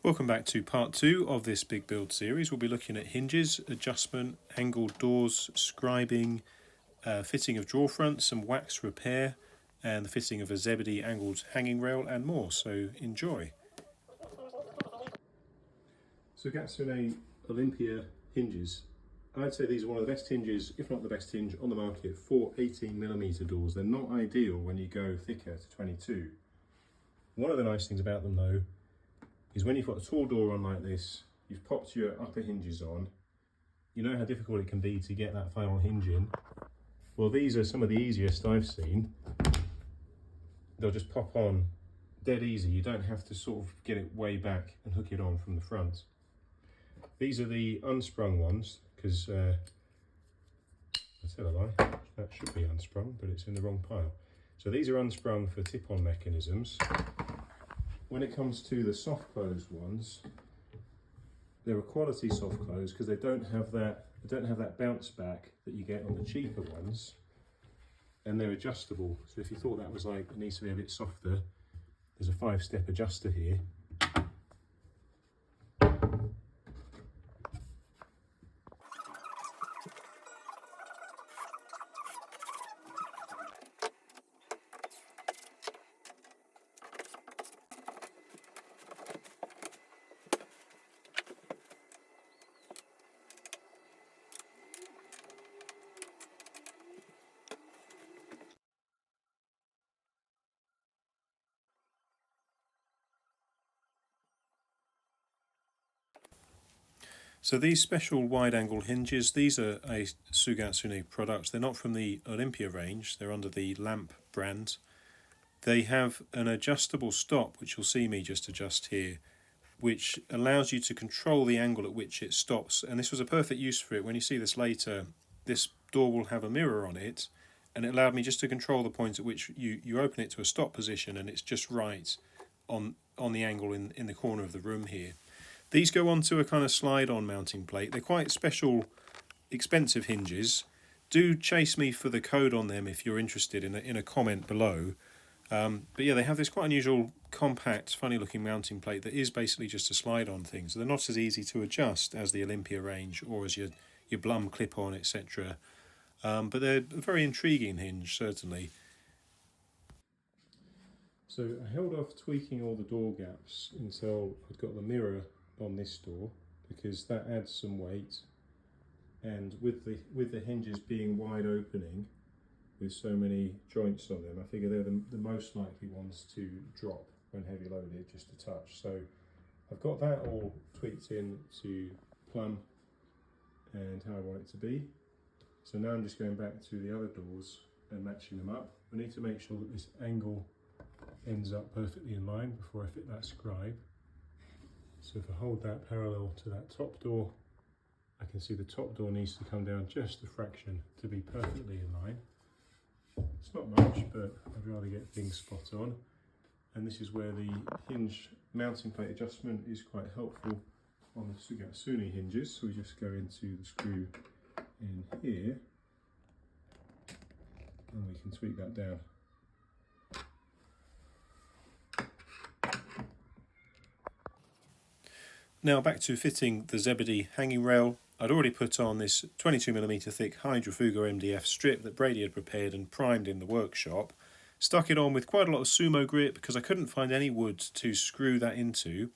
Welcome back to part 2 of this big build series. We'll be looking at hinges, adjustment, angled doors, scribing, fitting of drawer fronts, some wax repair, and the fitting of a Zebedee angled hanging rail and more, so enjoy. Sugatsune Olympia hinges. I'd say these are one of the best hinges, if not the best hinge on the market for 18mm doors. They're not ideal when you go thicker to 22. One of the nice things about them though is when you've got a tall door on like this, you've popped your upper hinges on, you know how difficult it can be to get that final hinge in. Well, these are some of the easiest I've seen. They'll just pop on dead easy. You don't have to sort of get it way back and hook it on from the front. These are the unsprung ones, because I tell a lie, that should be unsprung, but it's in the wrong pile. So these are unsprung for tip-on mechanisms. When it comes to the soft close ones, they're a quality soft close because they don't have that bounce back that you get on the cheaper ones, and they're adjustable. So if you thought that was like it needs to be a bit softer, there's a 5-step adjuster here. So these special wide angle hinges, these are a Sugatsune product. They're not from the Olympia range, they're under the LAMP brand. They have an adjustable stop, which you'll see me just adjust here, which allows you to control the angle at which it stops. And this was a perfect use for it. When you see this later, this door will have a mirror on it, and it allowed me just to control the point at which you open it to a stop position, and it's just right on the angle in the corner of the room here. These go onto a kind of slide-on mounting plate. They're quite special, expensive hinges. Do chase me for the code on them if you're interested in a comment below. But yeah, they have this quite unusual, compact, funny-looking mounting plate that is basically just a slide-on thing. So they're not as easy to adjust as the Olympia range or as your Blum clip-on, etc. But they're a very intriguing hinge, certainly. So I held off tweaking all the door gaps until I'd got the mirror on this door, because that adds some weight, and with the hinges being wide opening with so many joints on them, I figure they're the most likely ones to drop when heavy loaded, just a touch. So I've got that all tweaked in to plumb and how I want it to be. So now I'm just going back to the other doors and matching them up. I need to make sure that this angle ends up perfectly in line before I fit that scribe. So if I hold that parallel to that top door, I can see the top door needs to come down just a fraction to be perfectly in line. It's not much, but I'd rather get things spot on. And this is where the hinge mounting plate adjustment is quite helpful on the Sugatsune hinges. So we just go into the screw in here, and we can tweak that down. Now back to fitting the Zebedee hanging rail. I'd already put on this 22mm thick Hydrofugo MDF strip that Brady had prepared and primed in the workshop. Stuck it on with quite a lot of sumo grip because I couldn't find any wood to screw that into.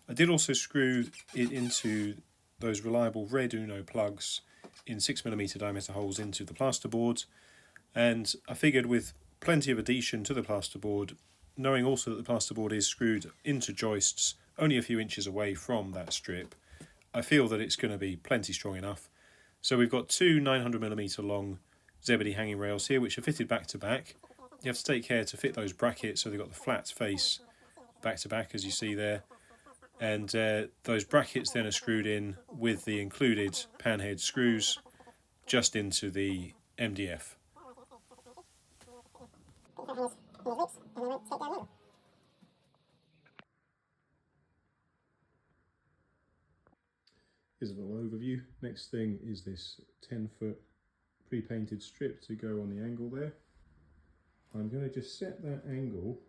I did also screw it into those reliable red Uno plugs in 6mm diameter holes into the plasterboard, and I figured with plenty of adhesion to the plasterboard, knowing also that the plasterboard is screwed into joists only a few inches away from that strip, I feel that it's going to be plenty strong enough. So we've got two 900mm long Zebedee hanging rails here, which are fitted back to back. You have to take care to fit those brackets so they've got the flat face back to back, as you see there. And those brackets then are screwed in with the included panhead screws just into the MDF. Here's a little overview. Next thing is this 10-foot pre-painted strip to go on the angle there. I'm going to just set that angle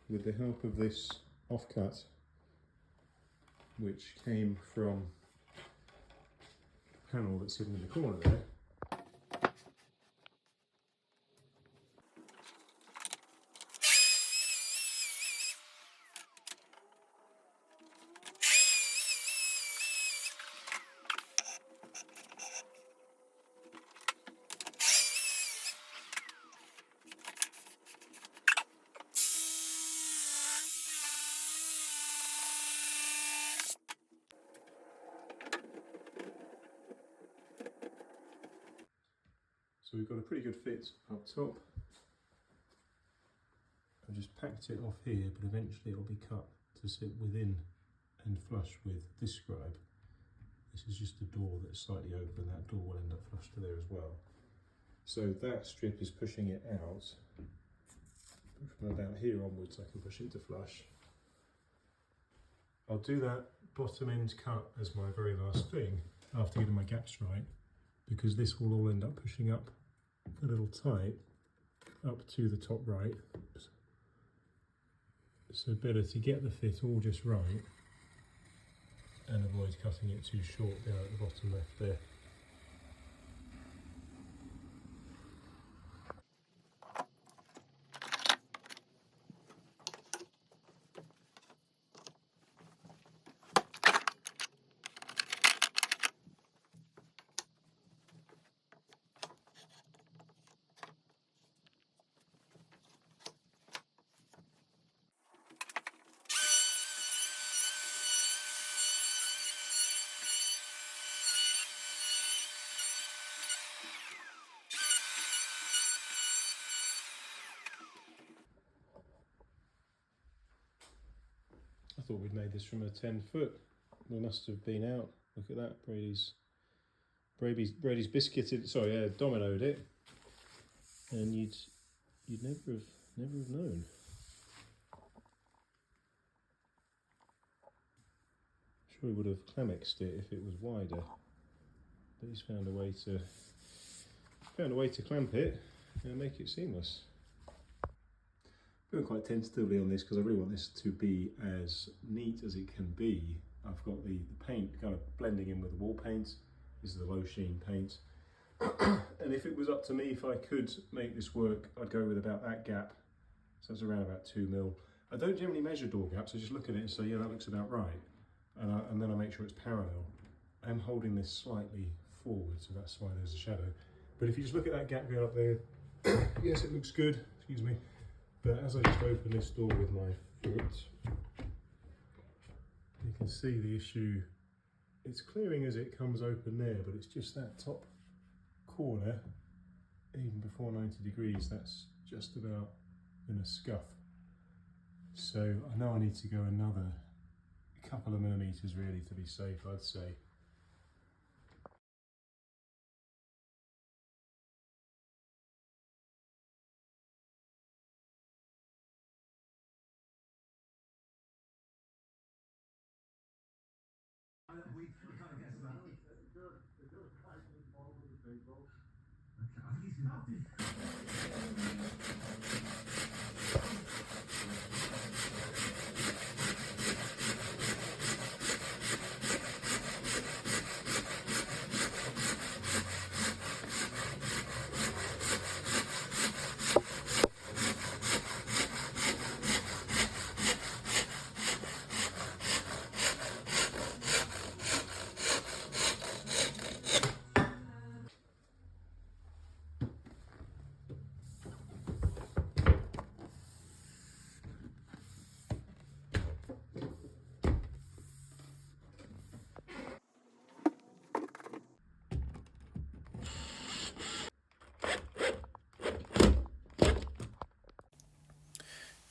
with the help of this offcut which came from the panel that's hidden in the corner there. So we've got a pretty good fit up top. I've just packed it off here, but eventually it'll be cut to sit within and flush with this scribe. This is just a door that's slightly open, that door will end up flush to there as well. So that strip is pushing it out. From about here onwards I can push it to flush. I'll do that bottom end cut as my very last thing after getting my gaps right, because this will all end up pushing up a little tight up to the top right. So better to get the fit all just right and avoid cutting it too short down at the bottom left there. I thought we'd made this from a 10-foot. We must have been out. Look at that, Brady's biscuited. Sorry, dominoed it, and you'd never have known. Sure, he would have Clamexed it if it was wider, but he's found a way to clamp it and make it seamless. I'm going quite tentatively on this because I really want this to be as neat as it can be. I've got the paint kind of blending in with the wall paint. This is the low sheen paint. And if it was up to me, if I could make this work, I'd go with about that gap. So it's around about 2 mil. I don't generally measure door gaps, I just look at it and say, yeah, that looks about right. And then I make sure it's parallel. I'm holding this slightly forward, so that's why there's a shadow. But if you just look at that gap going up there, yes, it looks good, excuse me. But as I just open this door with my foot, you can see the issue. It's clearing as it comes open there, but it's just that top corner, even before 90 degrees, that's just about in a scuff. So I know I need to go another couple of millimeters really to be safe, I'd say.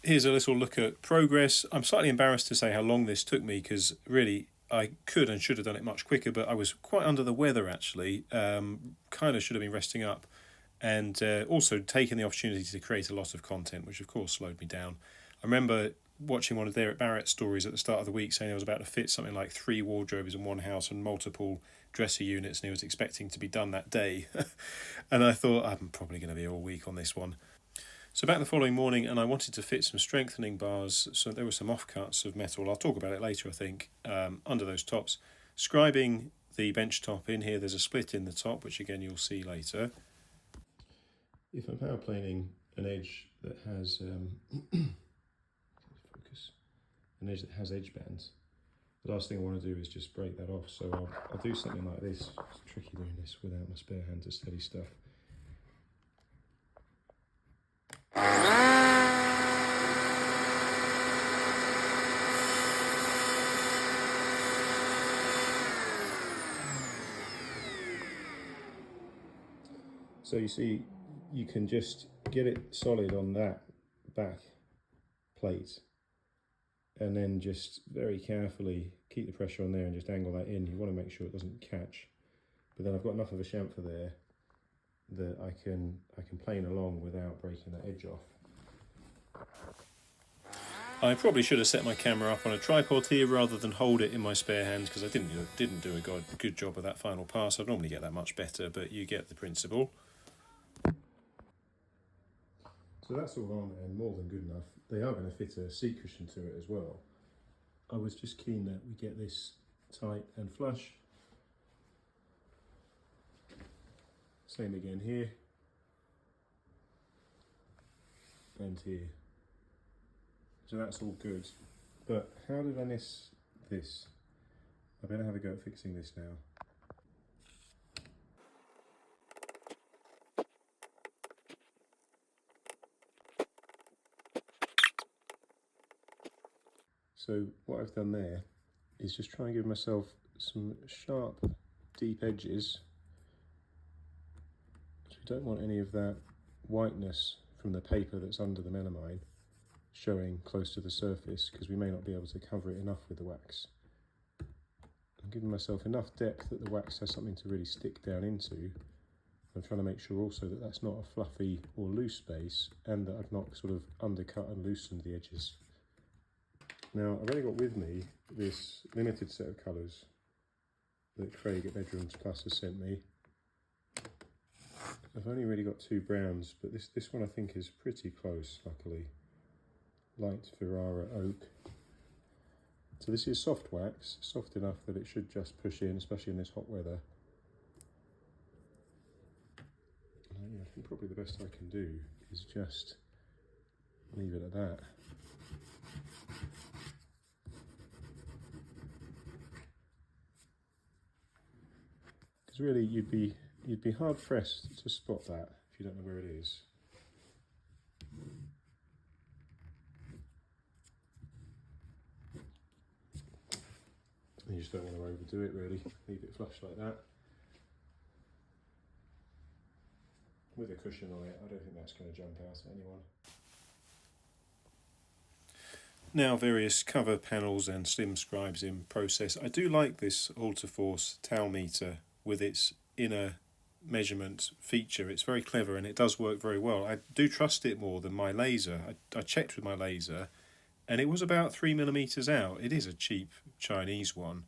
Here's a little look at progress. I'm slightly embarrassed to say how long this took me because really I could and should have done it much quicker, but I was quite under the weather actually. Kind of should have been resting up and also taking the opportunity to create a lot of content, which of course slowed me down. I remember watching one of Derek Barrett's stories at the start of the week saying he was about to fit something like 3 wardrobes in one house and multiple dresser units, and he was expecting to be done that day. And I thought, I'm probably going to be all week on this one. So back the following morning, and I wanted to fit some strengthening bars, so there were some offcuts of metal, I'll talk about it later I think, under those tops. Scribing the bench top in here, there's a split in the top, which again you'll see later. If I'm power planing an edge that has focus, an edge that has edge bands, the last thing I want to do is just break that off. So I'll do something like this. It's tricky doing this without my spare hand to steady stuff. So you see, you can just get it solid on that back plate and then just very carefully keep the pressure on there and just angle that in. You want to make sure it doesn't catch. But then I've got enough of a chamfer there that I can plane along without breaking that edge off. I probably should have set my camera up on a tripod here rather than hold it in my spare hand, because I didn't do a good job of that final pass. I'd normally get that much better, but you get the principle. So that's all on and more than good enough. They are going to fit a seat cushion to it as well. I was just keen that we get this tight and flush. Same again here and here. So that's all good. But how did I miss this? I better have a go at fixing this now. So what I've done there is just try and give myself some sharp, deep edges. So we don't want any of that whiteness from the paper that's under the melamine showing close to the surface, because we may not be able to cover it enough with the wax. I'm giving myself enough depth that the wax has something to really stick down into. I'm trying to make sure also that that's not a fluffy or loose base, and that I've not sort of undercut and loosened the edges. Now, I've only got with me this limited set of colours that Craig at Bedrooms Plus has sent me. I've only really got two browns, but this one I think is pretty close, luckily. Light Ferrara Oak. So this is soft wax, soft enough that it should just push in, especially in this hot weather. Yeah, I think probably the best I can do is just leave it at that. Because really, you'd be hard pressed to spot that if you don't know where it is. You just don't want to overdo it, really. Leave it flush like that. With a cushion on it, I don't think that's going to jump out at anyone. Now various cover panels and slim scribes in process. I do like this Ultraforce towel meter with its inner measurement feature. It's very clever and it does work very well. I do trust it more than my laser. I checked with my laser and it was about 3mm out. It is a cheap Chinese one,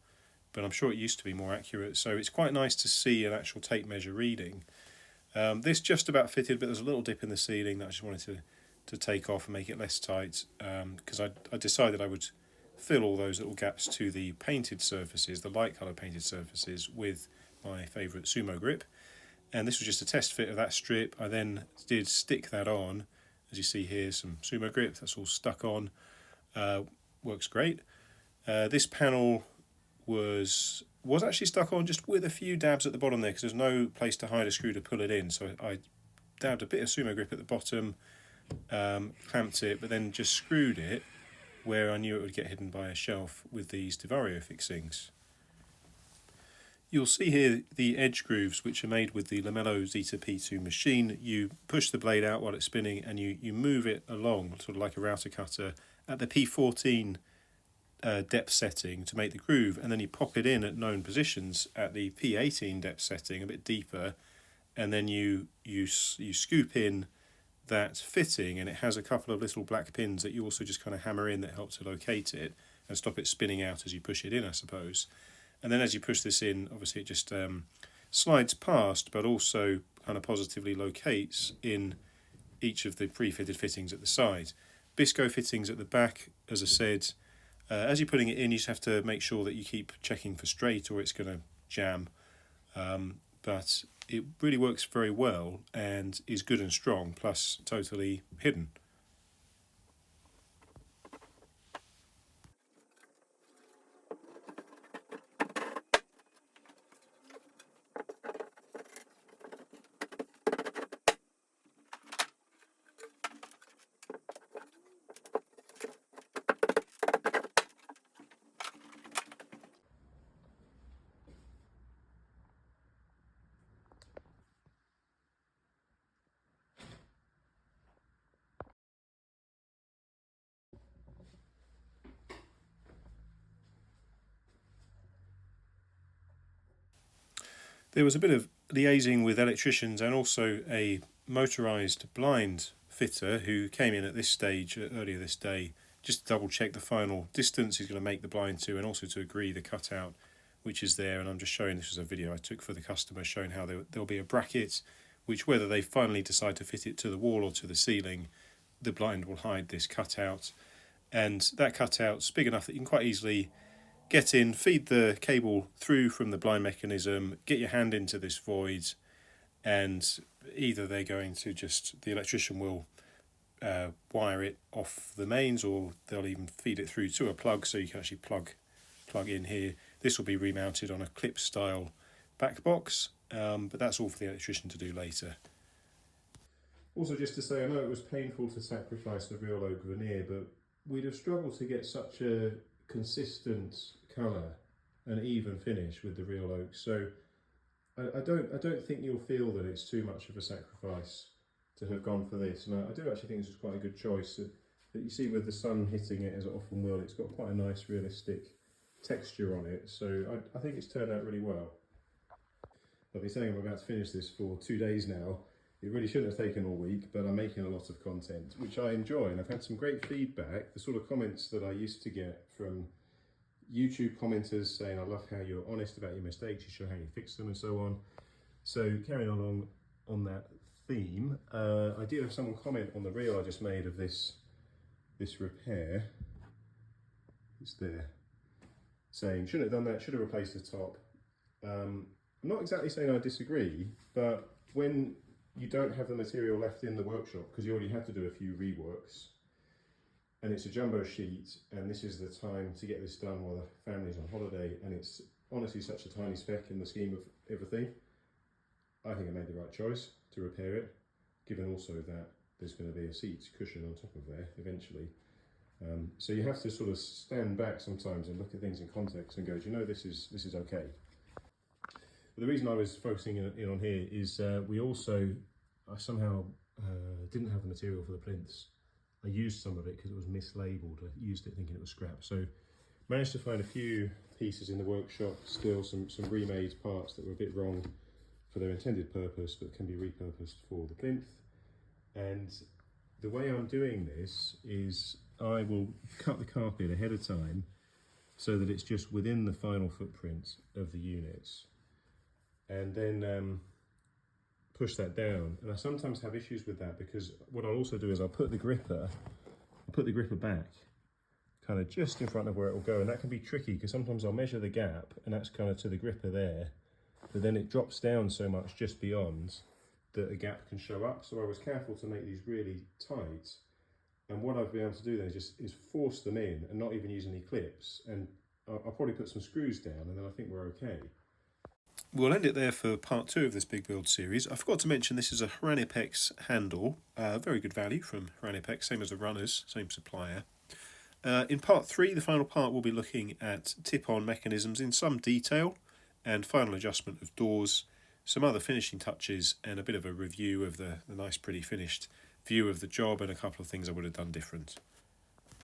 but I'm sure it used to be more accurate. So it's quite nice to see an actual tape measure reading. This just about fitted, but there's a little dip in the ceiling that I just wanted to take off and make it less tight, because I decided I would fill all those little gaps to the painted surfaces, the light colour painted surfaces, with my favourite Sumo grip. And this was just a test fit of that strip. I then did stick that on. As you see here, some Sumo grip, that's all stuck on. Works great. This panel was actually stuck on just with a few dabs at the bottom there, because there's no place to hide a screw to pull it in. So I dabbed a bit of Sumo grip at the bottom, clamped it, but then just screwed it where I knew it would get hidden by a shelf with these Divario fixings. You'll see here the edge grooves, which are made with the Lamello Zeta P2 machine. You push the blade out while it's spinning and you move it along, sort of like a router cutter, at the P14 depth setting to make the groove, and then you pop it in at known positions at the P18 depth setting, a bit deeper, and then you scoop in that fitting, and it has a couple of little black pins that you also just kind of hammer in that help to locate it and stop it spinning out as you push it in, I suppose. And then as you push this in, obviously it just slides past, but also kind of positively locates in each of the pre-fitted fittings at the side. Bisco fittings at the back, as I said. As you're putting it in, you just have to make sure that you keep checking for straight or it's going to jam. But it really works very well and is good and strong, plus totally hidden. There was a bit of liaising with electricians and also a motorised blind fitter who came in at this stage earlier this day just to double check the final distance he's going to make the blind to, and also to agree the cutout which is there. And I'm just showing, this was a video I took for the customer showing how there'll be a bracket which, whether they finally decide to fit it to the wall or to the ceiling, the blind will hide this cutout. And that cutout's big enough that you can quite easily get in, feed the cable through from the blind mechanism, get your hand into this void, and either they're going to just, the electrician will wire it off the mains, or they'll even feed it through to a plug so you can actually plug in here. This will be remounted on a clip style back box, but that's all for the electrician to do later. Also, just to say, I know it was painful to sacrifice the real oak veneer, but we'd have struggled to get such a consistent colour and even finish with the real oak. So I don't think you'll feel that it's too much of a sacrifice to have gone for this. And I do actually think this is quite a good choice. That you see with the sun hitting it, as it often will, it's got quite a nice realistic texture on it. So I think it's turned out really well. I've been saying I'm about to finish this for 2 days now. It really shouldn't have taken all week, but I'm making a lot of content, which I enjoy, and I've had some great feedback. The sort of comments that I used to get from YouTube commenters saying, I love how you're honest about your mistakes, you show how you fix them and so on. So carrying along on that theme, I did have someone comment on the reel I just made of this repair. It's there, saying, shouldn't have done that, should have replaced the top. I'm not exactly saying I disagree, but when you don't have the material left in the workshop, because you already had to do a few reworks, and it's a jumbo sheet, and this is the time to get this done while the family's on holiday, and it's honestly such a tiny speck in the scheme of everything, I think I made the right choice to repair it, given also that there's going to be a seat cushion on top of there eventually. So you have to sort of stand back sometimes and look at things in context and go, do you know, this is okay. But the reason I was focusing in on here is I somehow didn't have the material for the plinths. I used some of it because it was mislabeled. I used it thinking it was scrap. So managed to find a few pieces in the workshop, still some remade parts that were a bit wrong for their intended purpose, but can be repurposed for the plinth. And the way I'm doing this is I will cut the carpet ahead of time so that it's just within the final footprint of the units, and then push that down. And I sometimes have issues with that, because what I'll also do is I'll put the gripper back kind of just in front of where it will go, and that can be tricky because sometimes I'll measure the gap and that's kind of to the gripper there, but then it drops down so much just beyond that a gap can show up. So I was careful to make these really tight, and what I've been able to do then is force them in and not even use any clips, and I'll probably put some screws down, and then I think we're okay. We'll end it there for part 2 of this big build series. I forgot to mention this is a Hranipex handle, very good value from Hranipex, same as the runners, same supplier. In part 3, the final part, we'll be looking at tip-on mechanisms in some detail, and final adjustment of doors, some other finishing touches, and a bit of a review of the nice pretty finished view of the job, and a couple of things I would have done different.